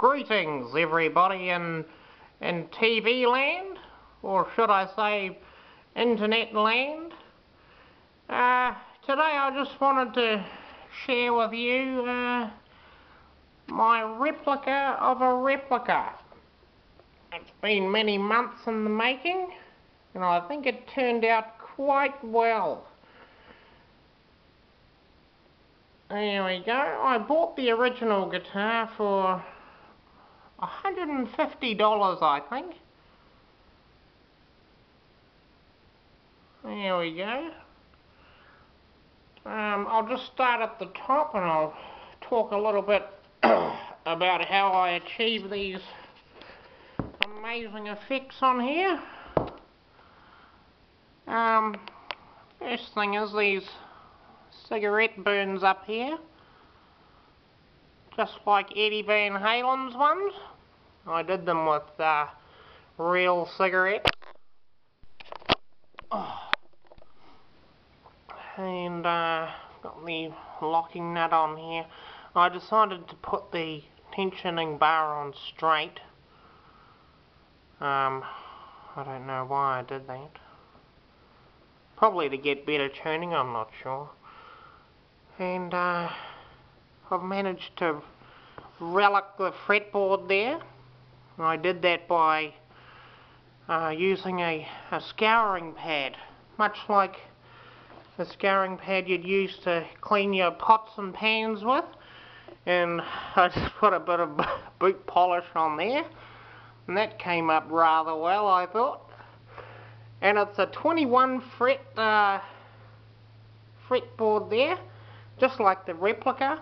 Greetings everybody in TV land, or should I say internet land. Today I just wanted to share with you my replica of a replica. It's been many months in the making and I think it turned out quite well. There we go. I bought the original guitar for $150, I think. There we go. I'll just start at the top and I'll talk a little bit about how I achieve these amazing effects on here. First thing is these cigarette burns up here, just like Eddie Van Halen's ones. I did them with real cigarettes. And got the locking nut on here. I decided to put the tensioning bar on straight. I don't know why I did that. Probably to get better tuning, I'm not sure. And I've managed to relic the fretboard there. I did that by using a scouring pad, much like the scouring pad you'd use to clean your pots and pans with. And I just put a bit of boot polish on there, and that came up rather well, I thought. And it's a 21 fret fretboard there, just like the replica.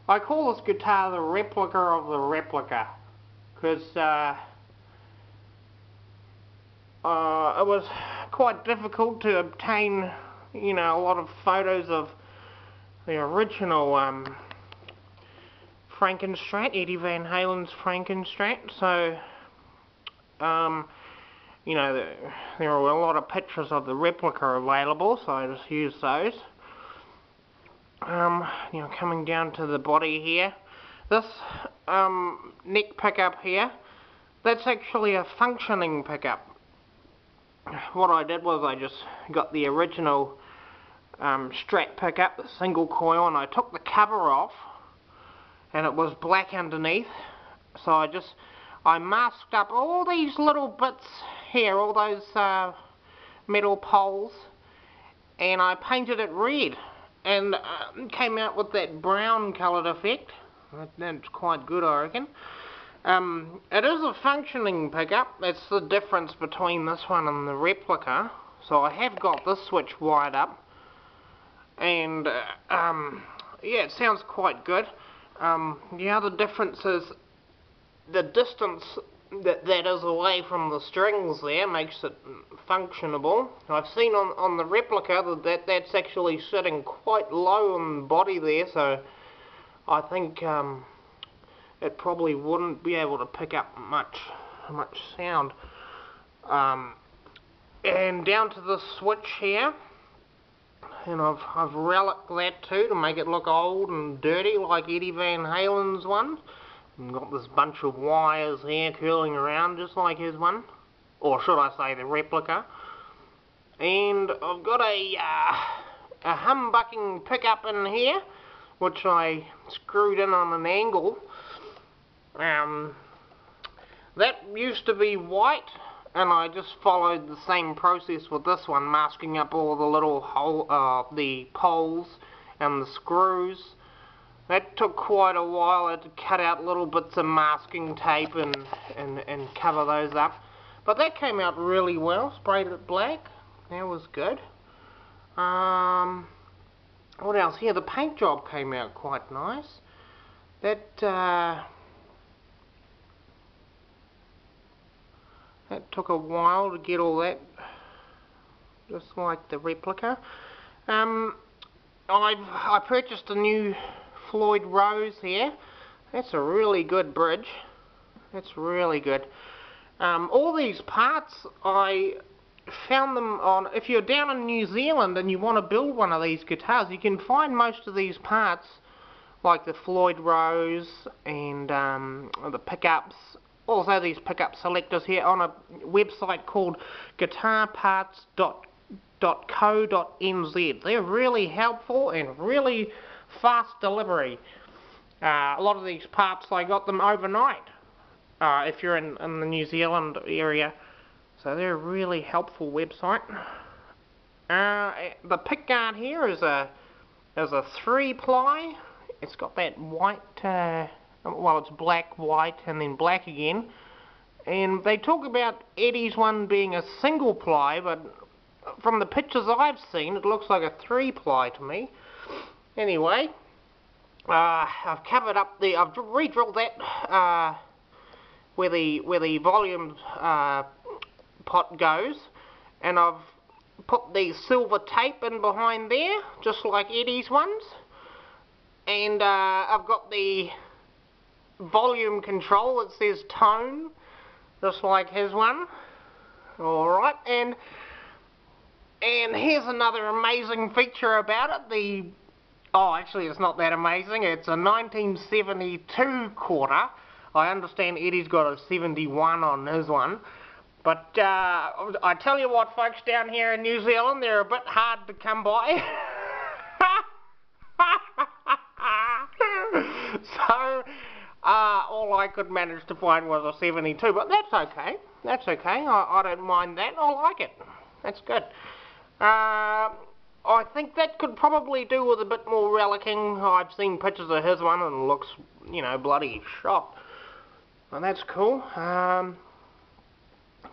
I call this guitar the replica of the replica, because it was quite difficult to obtain, you know, a lot of photos of the original Frankenstrat, Eddie Van Halen's Frankenstrat. So, you know, there were a lot of pictures of the replica available, so I just used those. You know, coming down to the body here, this neck pickup here, that's actually a functioning pickup. What I did was I just got the original Strat pickup, the single coil, and I took the cover off, and it was black underneath, so I masked up all these little bits here, all those metal poles, and I painted it red, and came out with that brown coloured effect. That's quite good, I reckon. It is a functioning pickup. That's the difference between this one and the replica. So I have got this switch wired up, and yeah, it sounds quite good. The other difference is the distance that is away from the strings there makes it functionable. I've seen on the replica that's actually sitting quite low on the body there, so I think it probably wouldn't be able to pick up much sound. And down to the switch here, and I've reliced that too to make it look old and dirty like Eddie Van Halen's one. And got this bunch of wires here curling around just like his one, or should I say the replica. And I've got a humbucking pickup in here, which I screwed in on an angle. That used to be white, and I just followed the same process with this one, masking up all the little the poles and the screws. That took quite a while. I had to cut out little bits of masking tape and cover those up. But that came out really well. Sprayed it black. That was good. What else? Here, the paint job came out quite nice. That took a while to get all that, just like the replica. I purchased a new Floyd Rose here. That's a really good bridge. That's really good. All these parts, I found them on, if you're down in New Zealand and you want to build one of these guitars, you can find most of these parts like the Floyd Rose and the pickups. Also these pickup selectors here on a website called guitarparts.co.nz. They're really helpful and really fast delivery. A lot of these parts, I got them overnight if you're in the New Zealand area. So they're a really helpful website. The pickguard here is a 3-ply. It's got that white, well, it's black, white, and then black again. And they talk about Eddie's one being a single ply, but from the pictures I've seen, it looks like a 3-ply to me. Anyway, I've covered up I've re-drilled that where the volume pot goes, and I've put the silver tape in behind there, just like Eddie's ones. And I've got the volume control that says tone, just like his one. Alright, and here's another amazing feature about it. Oh, actually it's not that amazing. It's a 1972 quarter. I understand Eddie's got a 71 on his one. But I tell you what, folks, down here in New Zealand, they're a bit hard to come by. So, all I could manage to find was a 72, but that's okay. That's okay. I don't mind that. I like it. That's good. I think that could probably do with a bit more relicking. I've seen pictures of his one and it looks, you know, bloody shot. Well, that's cool.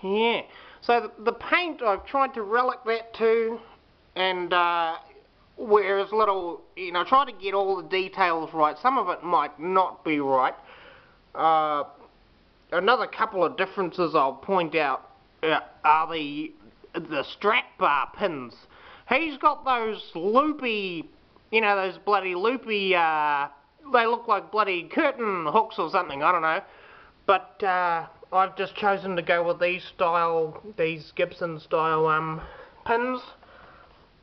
Yeah. So the paint, I've tried to relic that too, and whereas little, you know, try to get all the details right. Some of it might not be right. Another couple of differences I'll point out are the strap bar pins. He's got those loopy, you know, those bloody loopy, they look like bloody curtain hooks or something, I don't know. But I've just chosen to go with these Gibson style pins.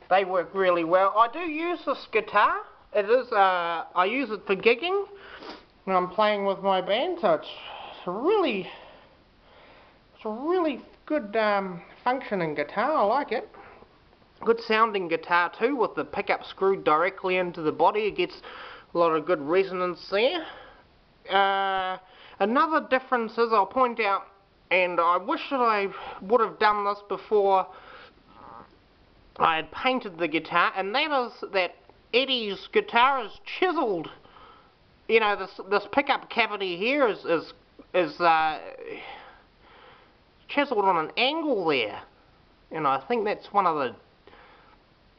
They work really well. I do use this guitar. It is, I use it for gigging when I'm playing with my band, so it's a really good functioning guitar. I like it. Good sounding guitar too, with the pickup screwed directly into the body. It gets a lot of good resonance there. Another difference is, I'll point out, and I wish that I would have done this before I had painted the guitar, and that is that Eddie's guitar is chiseled. You know, this pickup cavity here is chiseled on an angle there, and I think that's one of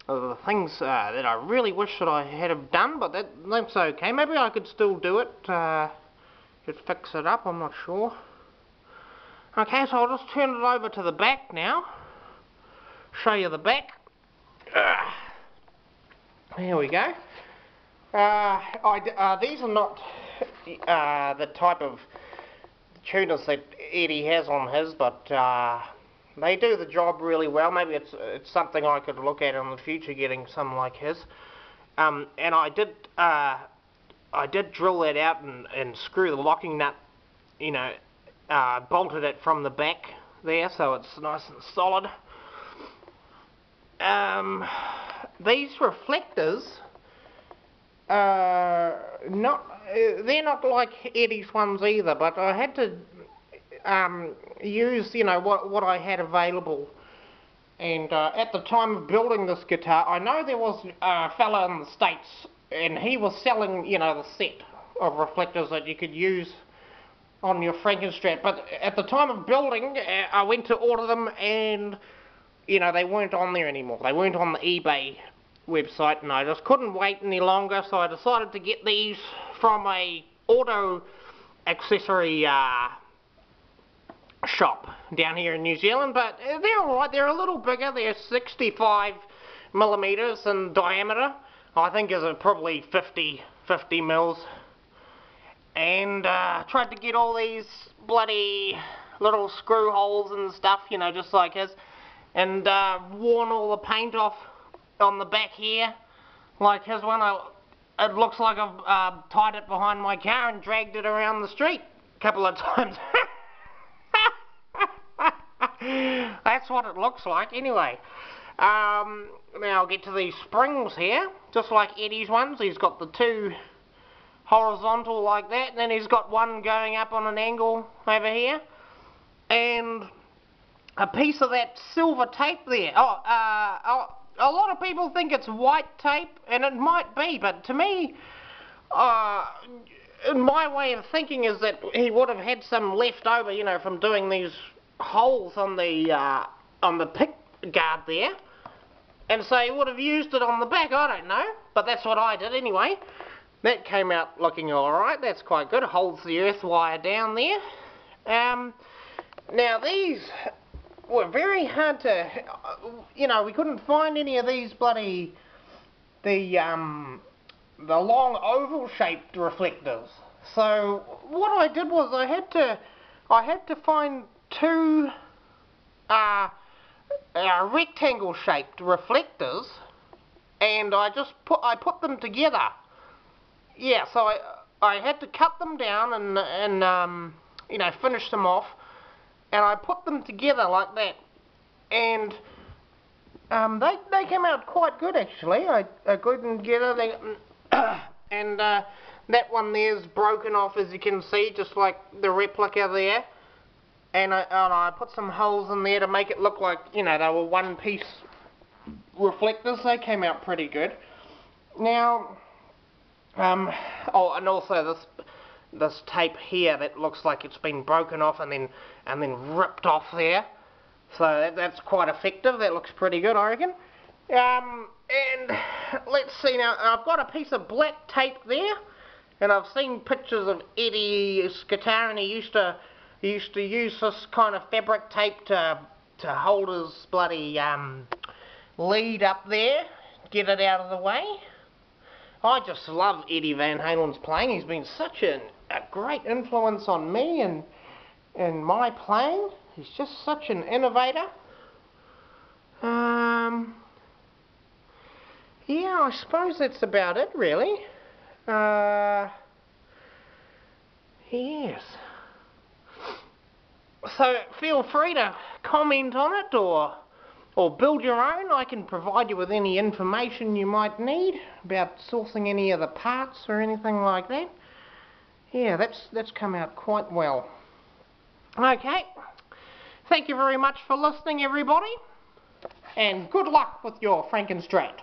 the things that I really wish that I had have done, but that's okay. Maybe I could still do it. Could fix it up, I'm not sure. Okay, so I'll just turn it over to the back now. Show you the back. Here we go. These are not the type of tuners that Eddie has on his, but they do the job really well. Maybe it's something I could look at in the future, getting some like his. And I did drill that out and screw the locking nut, you know, bolted it from the back there, so it's nice and solid. These reflectors, they're not like Eddie's ones either, but I had to use, you know, what I had available. And at the time of building this guitar, I know there was a fella in the States, and he was selling, you know, the set of reflectors that you could use on your Frankenstrat. But at the time of building, I went to order them, and, you know, they weren't on there anymore. They weren't on the eBay website, and I just couldn't wait any longer, so I decided to get these from a auto accessory shop down here in New Zealand. But they're alright. They're a little bigger. They're 65 millimeters in diameter. I think is probably 50 mils. And tried to get all these bloody little screw holes and stuff, you know, just like his, and worn all the paint off on the back here, like his one. it looks like I've tied it behind my car and dragged it around the street a couple of times. That's what it looks like anyway. Now I'll get to these springs here, just like Eddie's ones. He's got the two horizontal like that, and then he's got one going up on an angle over here, and a piece of that silver tape there. A lot of people think it's white tape, and it might be, but to me, in my way of thinking, is that he would have had some left over, you know, from doing these holes on the pick guard there, and so he would have used it on the back. I don't know, but that's what I did anyway. That came out looking alright. That's quite good. It holds the earth wire down there. Now these were very hard to, you know, we couldn't find any of these bloody, the long oval shaped reflectors. So what I did was I had to find two rectangle shaped reflectors, and I put them together. Yeah, so I had to cut them down and you know, finish them off, and I put them together like that, and they came out quite good actually. I glued them together, and that one there's broken off, as you can see, just like the replica there, and I put some holes in there to make it look like, you know, they were one piece reflectors. They came out pretty good. Now oh, and also this tape here that looks like it's been broken off and then ripped off there. So that's quite effective. That looks pretty good, I reckon. And let's see now. I've got a piece of black tape there, and I've seen pictures of Eddie's guitar, and he used to use this kind of fabric tape to hold his bloody lead up there, get it out of the way. I just love Eddie Van Halen's playing. He's been such a great influence on me and my playing. He's just such an innovator. Yeah, I suppose that's about it, really. Yes. So feel free to comment on it or build your own. I can provide you with any information you might need about sourcing any of the parts or anything like that. Yeah, that's come out quite well. Okay, thank you very much for listening, everybody, and good luck with your Frankenstrat.